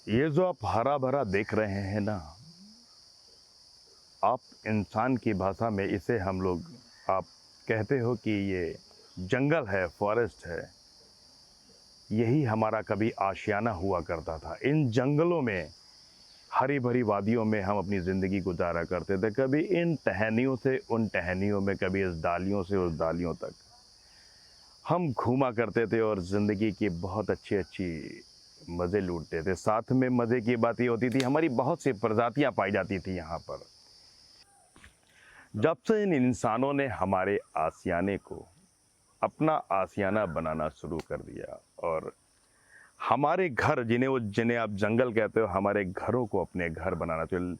ये जो आप हरा भरा देख रहे हैं ना, आप इंसान की भाषा में इसे हम लोग आप कहते हो कि ये जंगल है, फॉरेस्ट है। यही हमारा कभी आशियाना हुआ करता था। इन जंगलों में, हरी भरी वादियों में हम अपनी ज़िंदगी गुजारा करते थे। कभी इन टहनियों से उन टहनियों में, कभी इस डालियों से उस डालियों तक हम घूमा करते थे और ज़िंदगी की बहुत अच्छी अच्छी मज़े लूटते थे। साथ में मज़े की बात ये होती थी, हमारी बहुत सी प्रजातियां पाई जाती थी यहाँ पर। जब से इन इंसानों ने हमारे आशियाने को अपना आशियाना बनाना शुरू कर दिया और हमारे घर, जिन्हें आप जंगल कहते हो, हमारे घरों को अपने घर बनाना, तो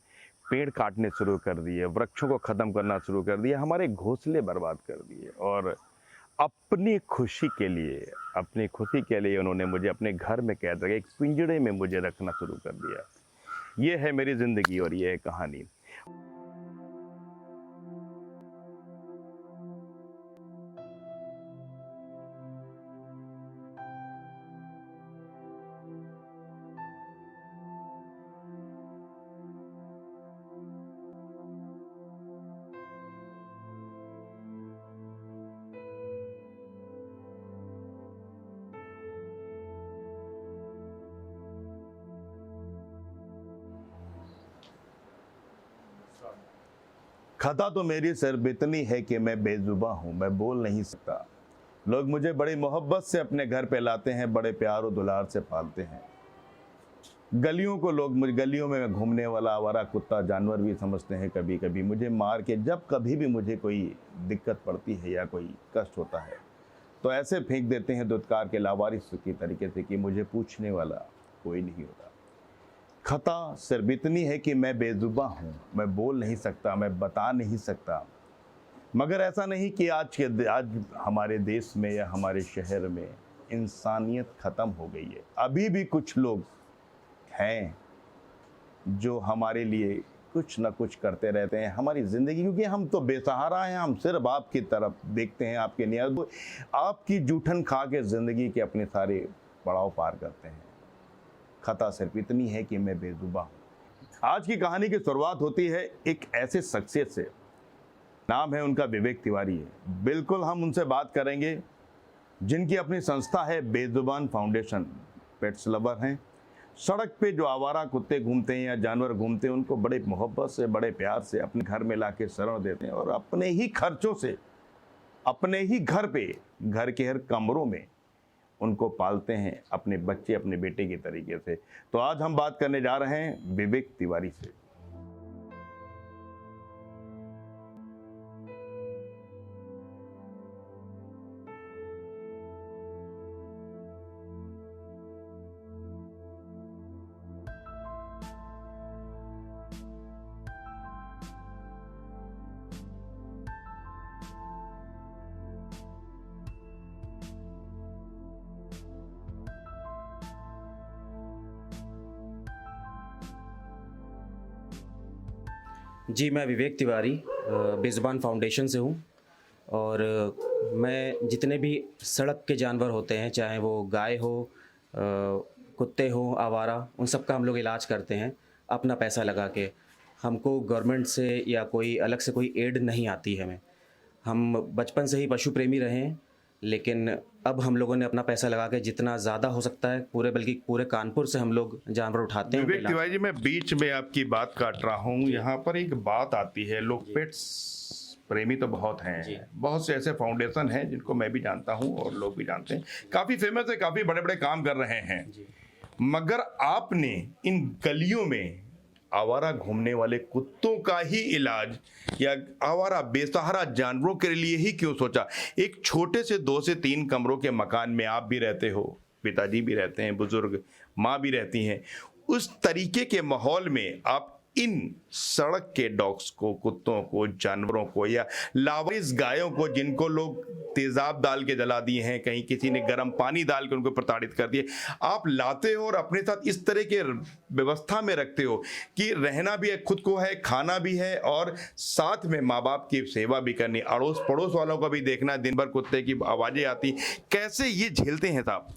पेड़ काटने शुरू कर दिए, वृक्षों को ख़त्म करना शुरू कर दिया, हमारे घोंसले बर्बाद कर दिए और अपनी खुशी के लिए उन्होंने मुझे अपने घर में कैद करके एक पिंजड़े में मुझे रखना शुरू कर दिया। ये है मेरी ज़िंदगी और ये है कहानी। खता तो मेरी सिर्फ इतनी है कि मैं बेजुबां हूँ, मैं बोल नहीं सकता। लोग मुझे बड़ी मोहब्बत से अपने घर पे लाते हैं, बड़े प्यार और दुलार से पालते हैं। गलियों में मैं घूमने वाला आवारा कुत्ता जानवर भी समझते हैं। कभी कभी मुझे मार के, जब कभी भी मुझे कोई दिक्कत पड़ती है या कोई कष्ट होता है, तो ऐसे फेंक देते हैं दुत्कार के लावारिस की तरीके से कि मुझे पूछने वाला कोई नहीं होता। खता सिर्फ इतनी है कि मैं बेजुबां हूँ, मैं बोल नहीं सकता, मैं बता नहीं सकता। मगर ऐसा नहीं कि आज हमारे देश में या हमारे शहर में इंसानियत ख़त्म हो गई है। अभी भी कुछ लोग हैं जो हमारे लिए कुछ ना कुछ करते रहते हैं हमारी ज़िंदगी, क्योंकि हम तो बेसहारा हैं। हम सिर्फ आपकी तरफ देखते हैं, आपके नियत, आपकी जूठन खा के ज़िंदगी के अपने सारे पड़ाव पार करते हैं। खता सिर्फ इतनी है कि मैं बेजुबां हूँ। आज की कहानी की शुरुआत होती है एक ऐसे शख्सियत से, नाम है उनका विवेक तिवारी है। बिल्कुल हम उनसे बात करेंगे जिनकी अपनी संस्था है बेजुबान फाउंडेशन। पेट्स लवर हैं। सड़क पे जो आवारा कुत्ते घूमते हैं या जानवर घूमते हैं, उनको बड़े मोहब्बत से, बड़े प्यार से अपने घर में लाके शरण देते हैं और अपने ही खर्चों से, अपने ही घर पे, घर के हर कमरों में उनको पालते हैं, अपने बच्चे, अपने बेटे की तरीके से। तो आज हम बात करने जा रहे हैं विवेक तिवारी से। जी, मैं विवेक तिवारी बेज़ुबान फाउंडेशन से हूँ और मैं जितने भी सड़क के जानवर होते हैं, चाहे वो गाय हो, कुत्ते हो, आवारा, उन सब का हम लोग इलाज करते हैं अपना पैसा लगा के। हमको गवर्नमेंट से या कोई अलग से कोई एड नहीं आती है हमें। हम बचपन से ही पशु प्रेमी रहे हैं, लेकिन अब हम लोगों ने अपना पैसा लगा के जितना ज़्यादा हो सकता है, बल्कि पूरे कानपुर से हम लोग जानवर उठाते हैं। विवेक तिवारी जी, मैं बीच में आपकी बात काट रहा हूँ। यहाँ पर एक बात आती है, लोग पेट्स प्रेमी तो बहुत हैं, बहुत से ऐसे फाउंडेशन हैं जिनको मैं भी जानता हूँ और लोग भी जानते हैं, काफ़ी फेमस है, काफ़ी बड़े बड़े काम कर रहे हैं। मगर आपने इन गलियों में आवारा घूमने वाले कुत्तों का ही इलाज या आवारा बेसहारा जानवरों के लिए ही क्यों सोचा? एक छोटे से 2 से 3 कमरों के मकान में आप भी रहते हो, पिताजी भी रहते हैं, बुजुर्ग माँ भी रहती हैं। उस तरीके के माहौल में आप इन सड़क के डॉग्स को, कुत्तों को, जानवरों को या लावारिस गायों को, जिनको लोग तेजाब डाल के जला दिए हैं, कहीं किसी ने गर्म पानी डाल के उनको प्रताड़ित कर दिए, आप लाते हो और अपने साथ इस तरह के व्यवस्था में रखते हो कि रहना भी है, खुद को है, खाना भी है और साथ में माँ बाप की सेवा भी करनी, अड़ोस पड़ोस वालों को भी देखना, दिन भर कुत्ते की आवाज़ें आती, कैसे ये झेलते हैं साहब?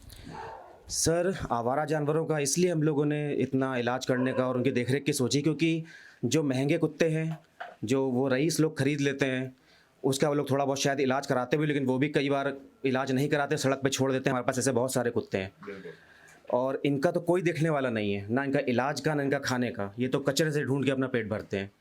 सर आवारा जानवरों का इसलिए हम लोगों ने इतना इलाज करने का और उनकी देखरेख की सोची, क्योंकि जो महंगे कुत्ते हैं जो वो रईस लोग खरीद लेते हैं, उसका वो लोग थोड़ा बहुत शायद इलाज कराते भी, लेकिन वो भी कई बार इलाज नहीं कराते, सड़क पे छोड़ देते हैं। हमारे पास ऐसे बहुत सारे कुत्ते हैं और इनका तो कोई देखने वाला नहीं है, ना इनका इलाज का ना इनका खाने का। ये तो कचरे से ढूंढ के अपना पेट भरते हैं।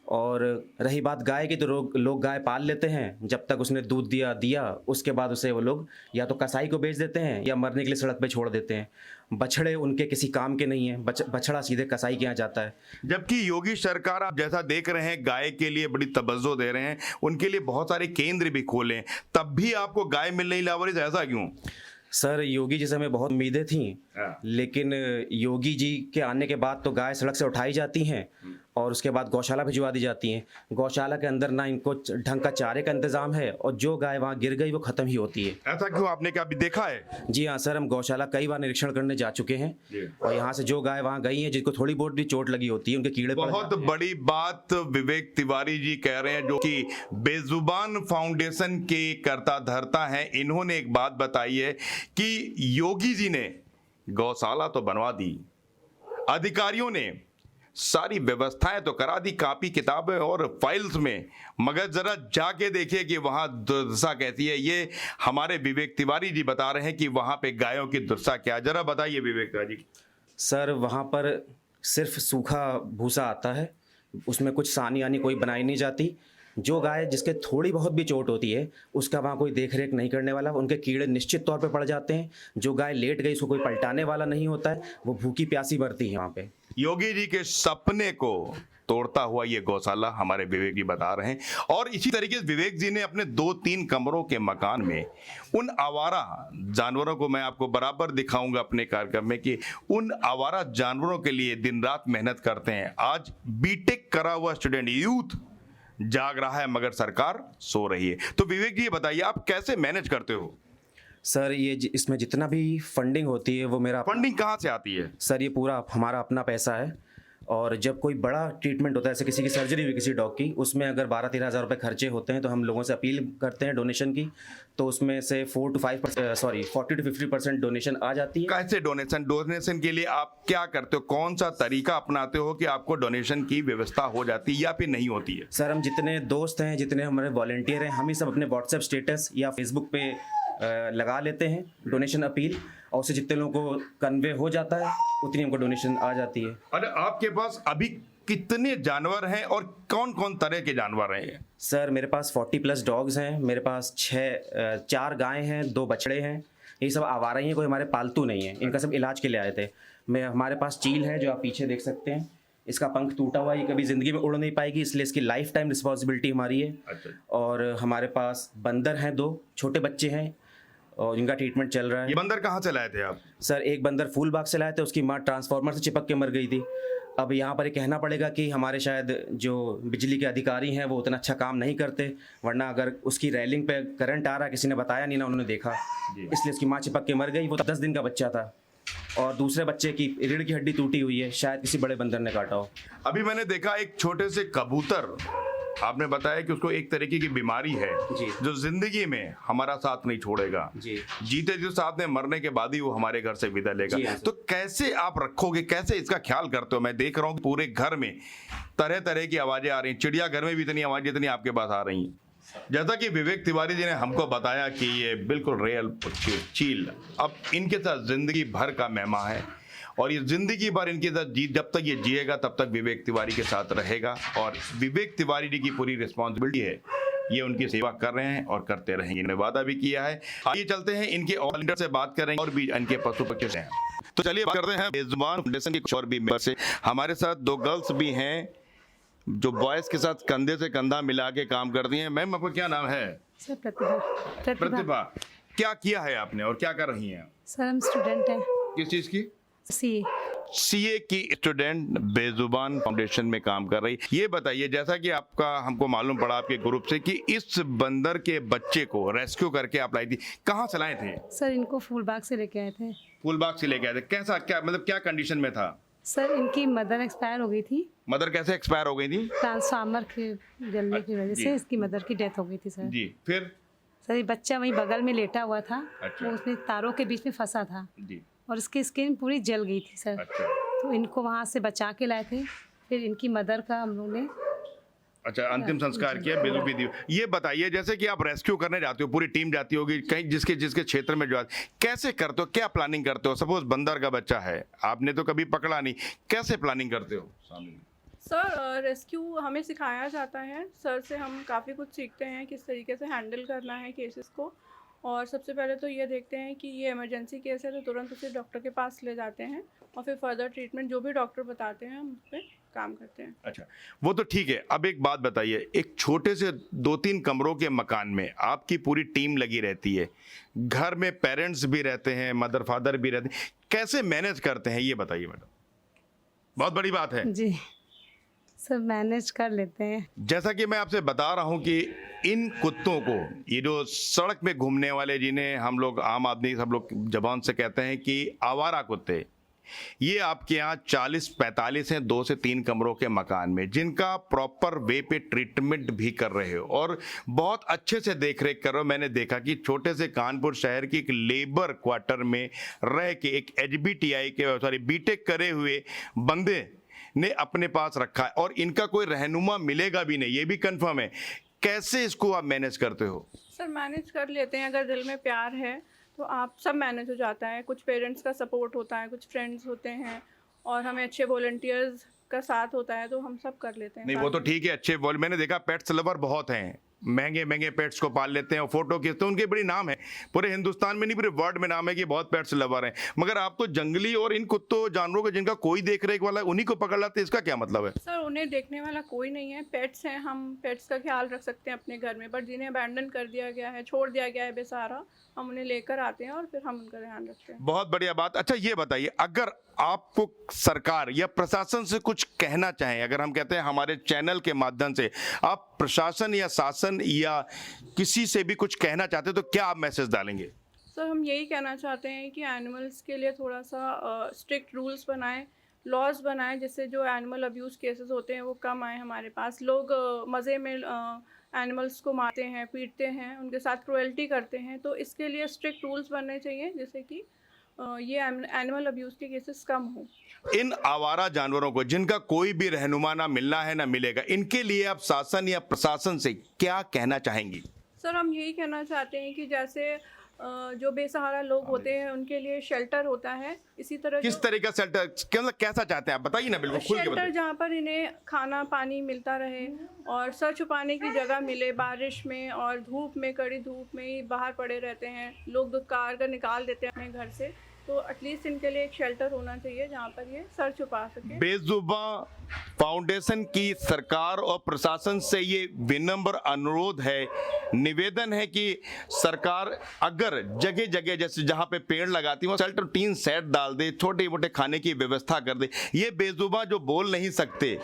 और रही बात गाय की, तो लोग गाय पाल लेते हैं, जब तक उसने दूध दिया उसके बाद उसे वो लोग या तो कसाई को बेच देते हैं या मरने के लिए सड़क पे छोड़ देते हैं। बछड़े उनके किसी काम के नहीं हैं, बछड़ा सीधे कसाई के यहाँ जाता है। जबकि योगी सरकार आप जैसा देख रहे हैं गाय के लिए बड़ी तवज्जो दे रहे हैं, उनके लिए बहुत सारे केंद्र भी खोले हैं, तब भी आपको गाय मिल नहीं लावारिस, ऐसा क्यों? सर योगी जी से हमें बहुत उम्मीदें थी, लेकिन योगी जी के आने के बाद तो गाय सड़क से उठाई जाती हैं और उसके बाद गौशाला भिजवा दी जाती हैं। गौशाला के अंदर ना इनको ढंग का चारे का इंतजाम है और जो गाय वहाँ गिर गई वो खत्म ही होती है। ऐसा क्यों, आपने क्या अभी देखा है? जी हाँ सर, हम गौशाला कई बार निरीक्षण करने जा चुके हैं और यहाँ से जो गाय वहाँ गई हैं, जिनको थोड़ी बहुत भी चोट लगी होती है, उनके कीड़े पड़ बहुत जाते हैं। बड़ी बात विवेक तिवारी जी कह रहे हैं, जो कि बेजुबान फाउंडेशन के कर्ता धर्ता हैं। इन्होंने एक बात बताई है कि योगी जी ने गौशाला तो बनवा दी, अधिकारियों ने सारी व्यवस्थाएं तो करा दी, कापी किताबें और फाइल्स में, मगर जरा जाके देखिए कि वहां दुर्दशा कैसी है। ये हमारे विवेक तिवारी जी बता रहे हैं कि वहां पे गायों की दुर्दशा क्या है। जरा बताइए विवेक तिवारी जी। सर वहाँ पर सिर्फ सूखा भूसा आता है, उसमें कुछ सानी आनी कोई बनाई नहीं जाती। जो गाय जिसके थोड़ी बहुत भी चोट होती है उसका वहाँ कोई देख रेख नहीं करने वाला, उनके कीड़े निश्चित तौर पे पड़ जाते हैं। जो गाय लेट गई उसको कोई पलटाने वाला नहीं होता है, वो भूखी प्यासी मरती है वहाँ पे। योगी जी के सपने को तोड़ता हुआ ये गौशाला हमारे विवेक जी बता रहे हैं। और इसी तरीके से विवेक जी ने अपने 2-3 कमरों के मकान में उन आवारा जानवरों को, मैं आपको बराबर दिखाऊंगा अपने कार्यक्रम में, कि उन आवारा जानवरों के लिए दिन रात मेहनत करते हैं। आज बीटेक करा हुआ स्टूडेंट यूथ जाग रहा है मगर सरकार सो रही है। तो विवेक जी ये बताइए, आप कैसे मैनेज करते हो? सर ये इसमें जितना भी फंडिंग होती है वो मेरा फंडिंग कहाँ से आती है? सर ये पूरा हमारा अपना पैसा है। और जब कोई बड़ा ट्रीटमेंट होता है, जैसे किसी की सर्जरी हुई किसी डॉग की, उसमें अगर 12-13 हज़ार रुपये खर्चे होते हैं तो हम लोगों से अपील करते हैं डोनेशन की, तो उसमें से 40-50% डोनेशन आ जाती है। कैसे डोनेशन के लिए आप क्या करते हो? कौन सा तरीका अपनाते हो कि आपको डोनेशन की व्यवस्था हो जाती है या फिर नहीं होती है? सर हम जितने दोस्त हैं, जितने हमारे वॉलंटियर हैं, हम ही सब अपने व्हाट्सएप स्टेटस या फेसबुक पे लगा लेते हैं डोनेशन अपील, और उससे जितने लोगों को कन्वे हो जाता है उतनी हमको डोनेशन आ जाती है। अरे आपके पास अभी कितने जानवर हैं और कौन कौन तरह के जानवर हैं? सर मेरे पास 40+ डॉग्स हैं, मेरे पास 4 गायें हैं, 2 बछड़े हैं। ये सब आवारा ही हैं, कोई हमारे पालतू नहीं है, इनका सब इलाज के लिए आए थे। हमारे पास चील है जो आप पीछे देख सकते हैं, इसका पंख टूटा हुआ, ये कभी ज़िंदगी में उड़ नहीं पाएगी, इसलिए इसकी लाइफ टाइम रिस्पॉन्सिबिलिटी हमारी है। अच्छा। और हमारे पास बंदर हैं, 2 छोटे बच्चे हैं और इनका ट्रीटमेंट चल रहा है। ये बंदर कहाँ से लाए थे आप? सर एक बंदर फूलबाग से लाए थे, उसकी माँ ट्रांसफार्मर से चिपक के मर गई थी। अब यहाँ पर ये कहना पड़ेगा कि हमारे शायद जो बिजली के अधिकारी हैं वो उतना अच्छा काम नहीं करते, वरना अगर उसकी रेलिंग पे करंट आ रहा, किसी ने बताया नहीं ना, उन्होंने देखा, इसलिए उसकी माँ चिपक के मर गई। वो 10 दिन का बच्चा था और दूसरे बच्चे की रीढ़ की हड्डी टूटी हुई है, शायद किसी बड़े बंदर ने काटा हो। अभी मैंने देखा एक छोटे से कबूतर, आपने बताया कि उसको एक तरीके की बीमारी है जी। जो जिंदगी में हमारा साथ नहीं छोड़ेगा जी। जीते जी साथ में, मरने के बाद ही वो हमारे घर से विदा लेगा। जी हाँ। तो कैसे आप रखोगे, कैसे इसका ख्याल करते हो? मैं देख रहा हूँ पूरे घर में तरह तरह की आवाजें आ रही हैं, चिड़ियाघर में भी इतनी आवाजें जितनी आपके पास आ रही हैं। जैसा कि विवेक तिवारी जी ने हमको बताया कि ये बिल्कुल रियल चील अब इनके साथ जिंदगी भर का मेहमान है और ये जिंदगी भर इनके साथ जब तक ये जिएगा तब तक विवेक तिवारी के साथ रहेगा। और विवेक तिवारी जी की पूरी रिस्पॉन्सिबिलिटी है, ये उनकी सेवा कर रहे हैं और करते रहेंगे, इन्होंने वादा भी किया है। आइए चलते हैं इनके वॉलंटियर से बात करेंगे और भी इनके पशु पक्षी से हैं। तो चलिए बात करते हैं बेजुबान फाउंडेशन के कुछ और भी मेंबर से। हमारे साथ 2 गर्ल्स भी हैं जो बॉयज के साथ कंधे से कंधा मिला के काम करती हैं। मैम आपका क्या नाम है? सर प्रतिभा। प्रतिभा, क्या किया है आपने और क्या कर रही हैं? सर हम स्टूडेंट हैं, किस चीज की? सीए की स्टूडेंट बेजुबान फाउंडेशन में काम कर रही। ये बताइए, जैसा कि आपका हमको मालूम पड़ा आपके ग्रुप से कि इस बंदर के बच्चे को रेस्क्यू करके आप लाई थी, कहाँ से लाए थे? सर इनको फूलबाग से लेके आए थे। फूलबाग से लेके आए थे, कैसा, क्या मतलब क्या कंडीशन में था? सर इनकी मदर एक्सपायर हो गई थी। मदर कैसे एक्सपायर हो गई थी? ट्रांसफार्मर के जलने की वजह से इसकी मदर की डेथ हो गई थी सर। जी, फिर? सर ये बच्चा वहीं बगल में लेटा हुआ था। अच्छा। वो उसमें तारों के बीच में फंसा था जी। और इसकी स्किन पूरी जल गई थी सर। अच्छा तो इनको वहाँ से बचा के लाए थे, फिर इनकी मदर का हम लोग ने अच्छा, अंतिम संस्कार किया, बेदुबी दी। ये बताइए, जैसे कि आप रेस्क्यू करने जाते हो, पूरी टीम जाती होगी कहीं, जिसके जिसके क्षेत्र में जो कैसे करते हो, क्या प्लानिंग करते हो? सपोज बंदर का बच्चा है, आपने तो कभी पकड़ा नहीं, कैसे प्लानिंग करते हो? सर रेस्क्यू हमें सिखाया जाता है, सर से हम काफ़ी कुछ सीखते हैं किस तरीके से हैंडल करना है केसेस को। और सबसे पहले तो ये देखते हैं कि ये इमरजेंसी केस है तो तुरंत उसे डॉक्टर के पास ले जाते हैं और फिर फर्दर ट्रीटमेंट जो भी डॉक्टर बताते हैं हम उस पर काम करते हैं। अच्छा, वो तो ठीक है। अब एक बात बताइए, एक छोटे से 2-3 कमरों के मकान में आपकी पूरी टीम लगी रहती है, घर में पेरेंट्स भी रहते हैं, मदर फादर भी रहते हैं, कैसे मैनेज करते हैं ये बताइए मैडम, बहुत बड़ी बात है। जी सब मैनेज कर लेते हैं। जैसा कि मैं आपसे बता रहा हूं कि इन कुत्तों को, ये जो सड़क में घूमने वाले, जिन्हें हम लोग आम आदमी सब लोग जबान से कहते हैं कि आवारा कुत्ते, ये आपके यहाँ 40-45 हैं 2 से 3 कमरों के मकान में, जिनका प्रॉपर वे पे ट्रीटमेंट भी कर रहे हो और बहुत अच्छे से देख रेख कर रहे हो। मैंने देखा कि छोटे से कानपुर शहर की एक लेबर क्वार्टर में रह के एक HBTI के बीटेक करे हुए बंदे ने अपने पास रखा है और इनका कोई रहनुमा मिलेगा भी नहीं, ये भी कंफर्म है। कैसे इसको आप मैनेज करते हो? सर मैनेज कर लेते हैं, अगर दिल में प्यार है तो आप सब मैनेज हो जाता है। कुछ पेरेंट्स का सपोर्ट होता है, कुछ फ्रेंड्स होते हैं और हमें अच्छे वॉलंटियर्स का साथ होता है तो हम सब कर लेते हैं। नहीं वो तो ठीक है, अच्छे मैंने देखा पेट्स लवर बहुत हैं, महंगे महंगे पेट्स को पाल लेते हैं और फोटो खींचते हैं, उनके बड़ी नाम है, पूरे हिंदुस्तान में नहीं पूरे वर्ल्ड में नाम है कि बहुत पेट्स लवर हैं। मगर आप तो जंगली और इन कुत्तों जानवरों को जिनका कोई देख रेख वाला उन्हीं को पकड़ लाते हैं, इसका क्या मतलब है? सर उन्हें देखने वाला कोई नहीं है, पेट्स हैं, हम पेट्स का ख्याल रख सकते हैं अपने घर में, बट जिन्हें अबैंडन कर दिया गया है, छोड़ दिया गया है बेसहारा, हम उन्हें लेकर आते हैं और फिर हम उनका ध्यान रखते हैं। बहुत बढ़िया बात। अच्छा ये बताइए, अगर आपको सरकार या प्रशासन से कुछ कहना चाहें, अगर हम कहते हैं हमारे चैनल के माध्यम से आप प्रशासन या शासन या किसी से भी कुछ कहना चाहते हैं, तो क्या आप मैसेज डालेंगे? सर हम यही कहना चाहते हैं कि एनिमल्स के लिए थोड़ा सा स्ट्रिक्ट रूल्स बनाएं, लॉज बनाएं, जिससे जो एनिमल अब्यूज़ केसेस होते हैं वो कम आए हमारे पास। लोग मज़े में एनिमल्स को मारते हैं, पीटते हैं, उनके साथ क्रुएल्टी करते हैं, तो इसके लिए स्ट्रिक्ट रूल्स बनने चाहिए जिससे कि ये एनिमल अब्यूज़ के केसेस कम हो। इन आवारा जानवरों को जिनका कोई भी रहनुमा ना मिलना है ना मिलेगा, इनके लिए आप शासन या प्रशासन से क्या कहना चाहेंगी? सर हम यही कहना चाहते हैं कि जैसे जो बेसहारा लोग होते हैं उनके लिए शेल्टर होता है, इसी तरह किस तरह का शेल्टर, मतलब कैसा चाहते हैं आप बताइए ना, बिल्कुल खुल के शेल्टर बताइए। जहाँ पर इन्हें खाना पानी मिलता रहे और सर छुपाने की जगह मिले। बारिश में और धूप में, कड़ी धूप में ही बाहर पड़े रहते हैं, लोग दुत्कार कर निकाल देते हैं अपने घर से, तो एटलीस्ट इनके लिए एक शेल्टर होना चाहिए जहाँ पर ये सर छुपा सके। बेजुबां फाउंडेशन की सरकार और प्रशासन से ये विनम्र अनुरोध है, निवेदन है कि सरकार अगर जगह जगह जैसे जहां पे पेड़ लगाती है शेल्टर टीन सेट डाल दे, छोटे मोटे खाने की व्यवस्था कर दे। ये बेजुबां जो बोल नहीं सकते,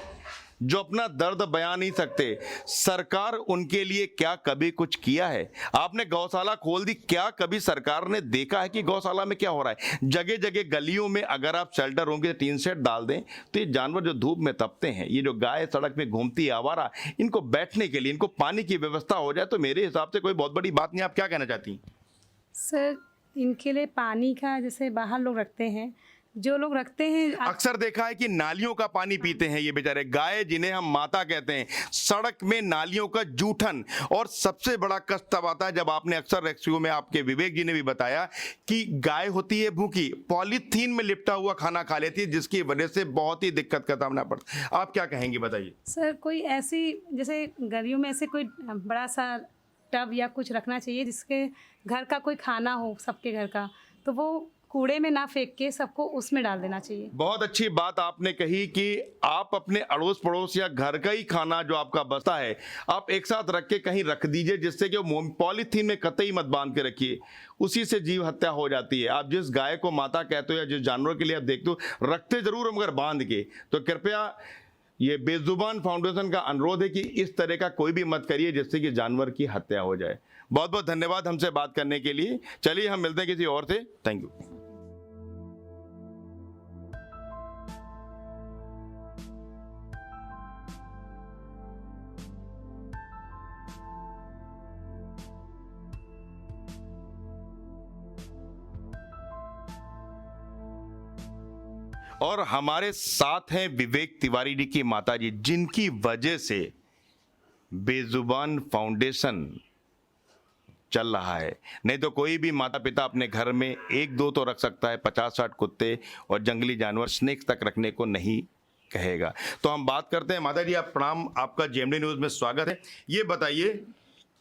जो अपना दर्द बयान नहीं सकते, सरकार उनके लिए क्या कभी कुछ किया है? आपने गौशाला खोल दी, क्या कभी सरकार ने देखा है कि गौशाला में क्या हो रहा है? जगह जगह गलियों में अगर आप शेल्टर होंगे, टीन सेट डाल दें, तो ये जानवर जो धूप में तपते हैं, ये जो गाय सड़क में घूमती है आवारा, इनको बैठने के लिए, इनको पानी की व्यवस्था हो जाए तो मेरे हिसाब से कोई बहुत बड़ी बात नहीं। आप क्या कहना चाहती हैं? सर इनके लिए पानी का, जैसे बाहर लोग रखते हैं, जो लोग रखते हैं अक्सर देखा है कि नालियों का पानी पीते हैं ये बेचारे गाय, जिन्हें हम माता कहते हैं, सड़क में नालियों का जूठन। और सबसे बड़ा कष्ट तब आता है जब आपने अक्सर रेस्क्यू में आपके विवेक जी ने भी बताया कि गाय होती है भूखी, पॉलीथीन में लिपटा हुआ खाना खा लेती है, जिसकी वजह से बहुत ही दिक्कत का सामना पड़ता है। आप क्या कहेंगे बताइए? सर कोई ऐसी, जैसे गलियों में ऐसे कोई बड़ा सा टब या कुछ रखना चाहिए जिसके घर का कोई खाना हो, सबके घर का, तो वो कूड़े में ना फेंक के सबको उसमें डाल देना चाहिए। बहुत अच्छी बात आपने कही कि आप अपने अड़ोस पड़ोस या घर का ही खाना जो आपका बचता है आप एक साथ रख के कहीं रख दीजिए, जिससे कि वो पॉलीथीन में कतई मत बांध के रखिए, उसी से जीव हत्या हो जाती है। आप जिस गाय को माता कहते हो या जिस जानवर के लिए आप देखते हो, रखते जरूर मगर बांध के। तो कृपया ये बेजुबान फाउंडेशन का अनुरोध है कि इस तरह का कोई भी मत करिए जिससे कि जानवर की हत्या हो जाए। बहुत बहुत धन्यवाद हमसे बात करने के लिए। चलिए हम मिलते हैं किसी और से। Thank you. और हमारे साथ हैं विवेक तिवारी जी की माताजी, जिनकी वजह से बेजुबान फाउंडेशन चल रहा है। नहीं तो कोई भी माता पिता अपने घर में 1-2 तो रख सकता है, 50-60 कुत्ते और जंगली जानवर स्नेक्स तक रखने को नहीं कहेगा। तो हम बात करते हैं। माता जी आप प्रणाम, आपका जेएमडी न्यूज में स्वागत है। ये बताइए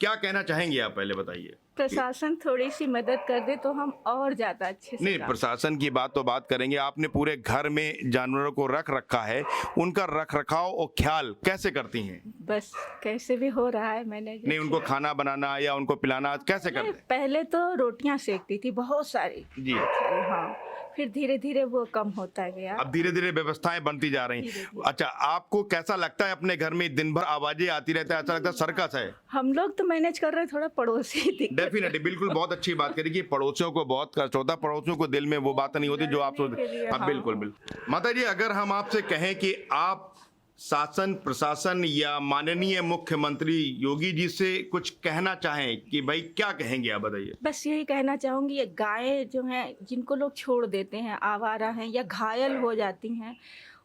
क्या कहना चाहेंगे आप, पहले बताइए। प्रशासन थोड़ी सी मदद कर दे तो हम और ज्यादा अच्छे से नहीं, काम प्रशासन की बात तो बात करेंगे। आपने पूरे घर में जानवरों को रख रखा है, उनका रख रखाव और ख्याल कैसे करती हैं? बस कैसे भी हो रहा है मैंने। नहीं, उनको खाना बनाना या उनको पिलाना कैसे करते हैं? पहले तो रोटियां सेकती थी बहुत सारी जी, हाँ, फिर धीरे धीरे वो कम होता गया। अब धीरे धीरे व्यवस्थाएं बनती जा रही हैं। अच्छा, आपको कैसा लगता है अपने घर में दिन भर आवाजें आती रहती है, ऐसा लगता है सर्कस है? हम लोग तो मैनेज कर रहे हैं, थोड़ा पड़ोसी दिक्कत। डेफिनेटली, बिल्कुल, बहुत अच्छी बात करी कि पड़ोसियों को बहुत कष्ट होता है, पड़ोसियों को दिल में वो बात नहीं होती जो आप सोचते हैं। हाँ, बिल्कुल बिल्कुल। माता जी अगर हम आपसे कहें कि आप शासन प्रशासन या माननीय मुख्यमंत्री योगी जी से कुछ कहना चाहें कि भाई क्या कहेंगे, आप बताइए। बस यही कहना चाहूंगी, ये गाय जो हैं जिनको लोग छोड़ देते हैं, आवारा हैं या घायल हो जाती हैं,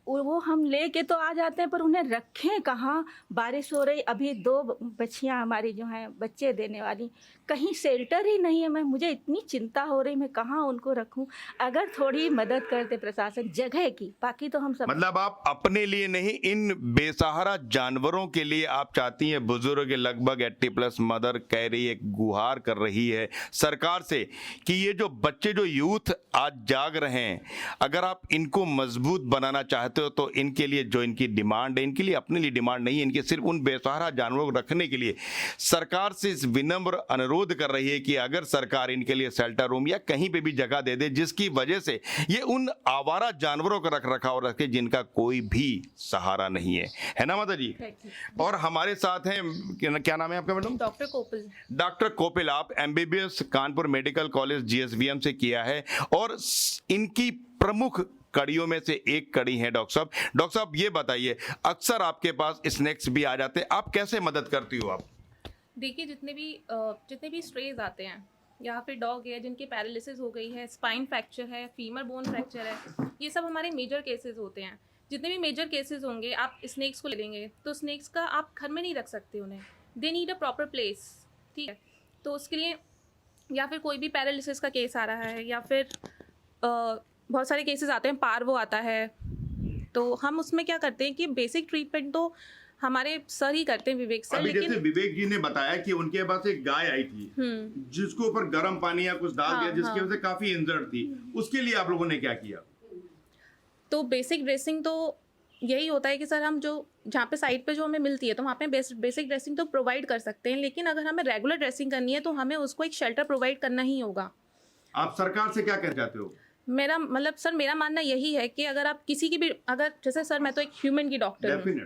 वो हम लेके तो आ जाते हैं पर उन्हें रखें कहाँ? बारिश हो रही, अभी 2 बच्चियां हमारी जो हैं बच्चे देने वाली, कहीं शेल्टर ही नहीं है। मुझे इतनी चिंता हो रही, मैं कहाँ उनको रखूं? अगर थोड़ी मदद करते प्रशासन जगह की, बाकी तो हम सब। मतलब आप अपने लिए नहीं, इन बेसहारा जानवरों के लिए आप चाहती हैं। बुजुर्ग लगभग 80+ मदर कह रही है, गुहार कर रही है सरकार से कि ये जो बच्चे, जो यूथ आज जाग रहे हैं, अगर आप इनको मजबूत बनाना चाहते हो तो इनके लिए जो इनकी डिमांड है, इनके लिए अपने लिए डिमांड नहीं है, इनके सिर्फ उन बेसहारा जानवरों को रखने के लिए सरकार से इस विनम्र अनुरोध कर रही है कि अगर सरकार इनके लिए शेल्टर रूम या कहीं पे भी जगह दे दे, जिसकी वजह से ये उन आवारा जानवरों का रख रखाव रखे जिनका कोई भी सहारा नहीं है ना माता जी? और हमारे साथ हैं, क्या नाम है आपका मैडम? डॉक्टर कोपिल। डॉक्टर कोपिल, आप MBBS Kanpur medical college GSVM से किया है और इनकी प्रमुख कड़ियों में से एक कड़ी है डॉक्टर साहब। डॉक्टर साहब ये बताइए, अक्सर आपके पास स्नैक्स भी आ जाते हैं, आप कैसे मदद करती हो आप? देखिए, जितने भी स्ट्रेज आते हैं या फिर डॉग है जिनकी पैरालिसिस हो गई है, स्पाइन फ्रैक्चर है, फीमर बोन फ्रैक्चर है, ये सब हमारे मेजर केसेस होते हैं। जितने भी मेजर केसेस होंगे, आप स्नैक्स को ले लेंगे तो स्नैक्स का आप घर में नहीं रख सकते उन्हें, they need a proper place, ठीक है? तो उसके लिए, या फिर कोई भी पैरालिसिस का केस आ रहा है या फिर बहुत सारे केसेस आते हैं, पार्वो आता है, तो हम उसमें क्या करते हैं कि बेसिक ट्रीटमेंट तो हमारे सर ही करते हैं, विवेक सर। अभी जैसे विवेक जी ने बताया कि उनके पास एक गाय आई थी जिसको ऊपर गर्म पानी या कुछ डाल दिया, जिसकी वजह से काफी इंजर्ड थी, उसके लिए आप लोगों ने क्या किया? तो बेसिक ड्रेसिंग तो यही होता है कि सर हम जो जहाँ पे साइड पे जो हमें मिलती है तो वहाँ पे बेसिक ड्रेसिंग तो प्रोवाइड कर सकते हैं, लेकिन अगर हमें रेगुलर ड्रेसिंग करनी है तो हमें उसको एक शेल्टर प्रोवाइड करना ही होगा। आप सरकार से क्या कहना चाहते हो? मेरा मतलब सर, मेरा मानना यही है कि अगर आप किसी की भी, अगर जैसे सर मैं तो एक ह्यूमन की डॉक्टर हूँ,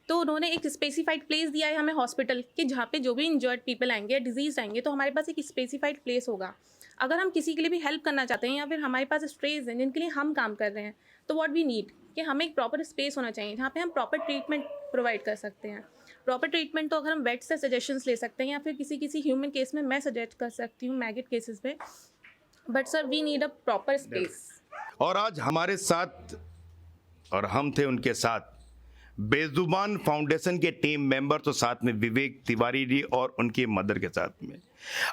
तो उन्होंने एक स्पेसिफाइड प्लेस दिया है हमें हॉस्पिटल कि जहाँ पे जो भी इंजर्ड पीपल आएंगे या डिजीज आएंगे तो हमारे पास एक स्पेसिफाइड प्लेस होगा। अगर हम किसी के लिए भी हेल्प करना चाहते हैं या फिर हमारे पास स्ट्रेज हैं जिनके लिए हम काम कर रहे हैं, तो व्हाट वी नीड कि हमें एक प्रॉपर स्पेस होना चाहिए जहाँ पे हम प्रॉपर ट्रीटमेंट प्रोवाइड कर सकते हैं। प्रॉपर ट्रीटमेंट तो अगर हम वेट से सजेशंस ले सकते हैं या फिर किसी ह्यूमन केस में मैं सजेस्ट कर सकती हूँ, मैगेट केसेस में, but sir we need a proper space. और आज हमारे साथ, और हम थे उनके साथ, बेजुबान फाउंडेशन के टीम मेंबर, तो साथ में विवेक तिवारी जी और उनकी मदर के साथ में।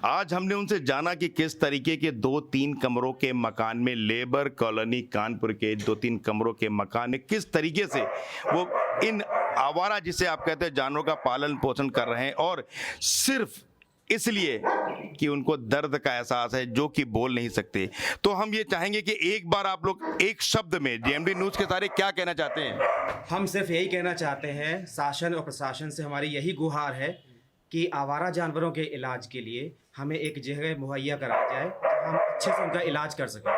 आज हमने उनसे जाना कि किस तरीके के 2-3 कमरों के मकान में, लेबर कॉलोनी कानपुर के 2-3 कमरों के मकान में, किस तरीके से वो इन आवारा, जिसे आप कहते हैं, जानवरों का पालन पोषण कर रहे हैं, और सिर्फ इसलिए कि उनको दर्द का एहसास है जो कि बोल नहीं सकते। तो हम ये चाहेंगे कि एक बार आप लोग एक शब्द में जेएमडी न्यूज के सारे क्या कहना चाहते हैं? हम सिर्फ यही कहना चाहते हैं, शासन और प्रशासन से हमारी यही गुहार है कि आवारा जानवरों के इलाज के लिए हमें एक जगह मुहैया कराई जाए जहाँ हम अच्छे से उनका इलाज कर सकें।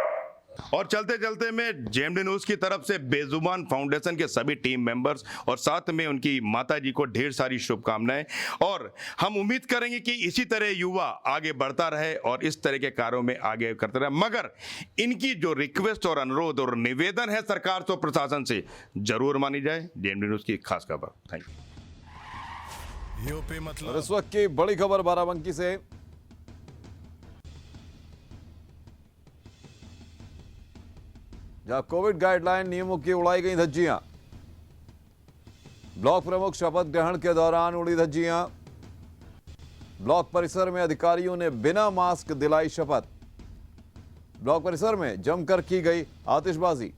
और चलते चलते मैं जेएमडी न्यूज की तरफ से बेजुबान फाउंडेशन के सभी टीम मेंबर्स और साथ में उनकी माता जी को ढेर सारी शुभकामनाएं, और हम उम्मीद करेंगे कि इसी तरह युवा आगे बढ़ता रहे और इस तरह के कार्यों में आगे करते रहे। मगर इनकी जो रिक्वेस्ट और अनुरोध और निवेदन है सरकार तो प्रशासन से, जरूर मानी जाए। जेएमडी न्यूज की खास खबर। Thank you. और इस वक्त की बड़ी खबर बाराबंकी से। जहां कोविड गाइडलाइन नियमों की उड़ाई गई धज्जियां। ब्लॉक प्रमुख शपथ ग्रहण के दौरान उड़ी धज्जियां। ब्लॉक परिसर में अधिकारियों ने बिना मास्क दिलाई शपथ। ब्लॉक परिसर में जमकर की गई आतिशबाजी।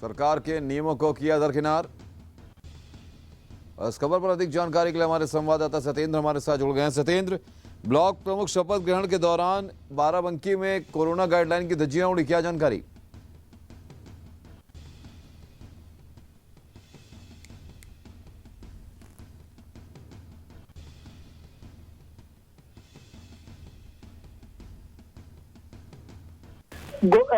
सरकार के नियमों को किया दरकिनार। इस खबर पर अधिक जानकारी के लिए हमारे संवाददाता सत्येंद्र हमारे साथ जुड़ गए हैं। सत्येंद्र, ब्लॉक प्रमुख शपथ ग्रहण के दौरान बाराबंकी में कोरोना गाइडलाइन की धज्जियां उड़ी, क्या जानकारी?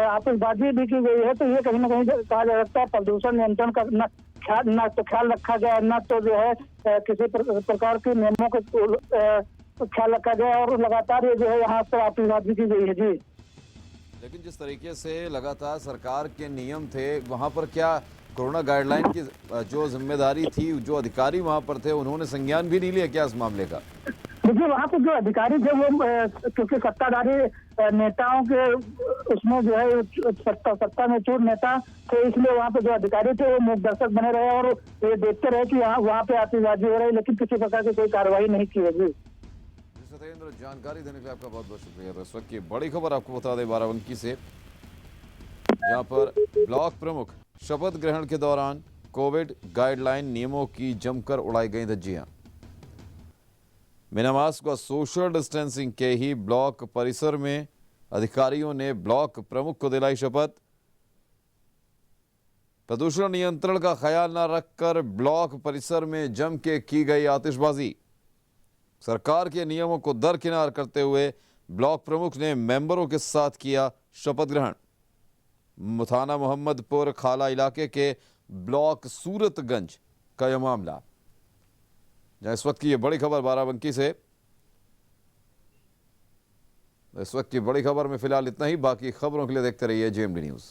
आतिशबाजी भी की गई है, तो ये कहीं ना कहीं कहा जा सकता है प्रदूषण नियंत्रण का ना तो ख्याल रखा गया, ना तो जो है किसी प्रकार के नियमों का ख्याल रखा गया और लगातार ये जो है यहाँ पर आतिशबाजी की गई है। जी, लेकिन जिस तरीके से लगातार सरकार के नियम थे, वहां पर क्या कोरोना गाइडलाइन की जो जिम्मेदारी थी, जो अधिकारी वहां पर थे, उन्होंने संज्ञान भी नहीं लिया क्या इस मामले का? देखिए वहाँ पे जो अधिकारी थे वो क्योंकि सत्ताधारी नेताओं के उसमें जो है सत्ता में चूर नेता थे, इसलिए वहाँ पे जो अधिकारी थे वो मुखदर्शक बने रहे और ये देखते रहे कि वहाँ पे आतिशबाजी हो रही, लेकिन किसी प्रकार की कोई कार्रवाई नहीं की है। जी सत्येंद्र, जानकारी देने के लिए आपका बहुत बहुत शुक्रिया। तो इस वक्त की बड़ी खबर आपको बता दें बाराबंकी से, जहां पर ब्लॉक प्रमुख शपथ ग्रहण के दौरान कोविड गाइडलाइन नियमों की जमकर उड़ाई गई धज्जियां। बिना मास्क व सोशल डिस्टेंसिंग के ही ब्लॉक परिसर में अधिकारियों ने ब्लॉक प्रमुख को दिलाई शपथ। प्रदूषण नियंत्रण का ख्याल न रखकर ब्लॉक परिसर में जम के की गई आतिशबाजी। सरकार के नियमों को दरकिनार करते हुए ब्लॉक प्रमुख ने मेंबरों के साथ किया शपथ ग्रहण। थाना मोहम्मदपुर खाला इलाके के ब्लॉक सूरतगंज का यह मामला, जहां इस वक्त की ये बड़ी खबर बाराबंकी से। इस वक्त की बड़ी खबर में फिलहाल इतना ही। बाकी खबरों के लिए देखते रहिए JMD न्यूज़।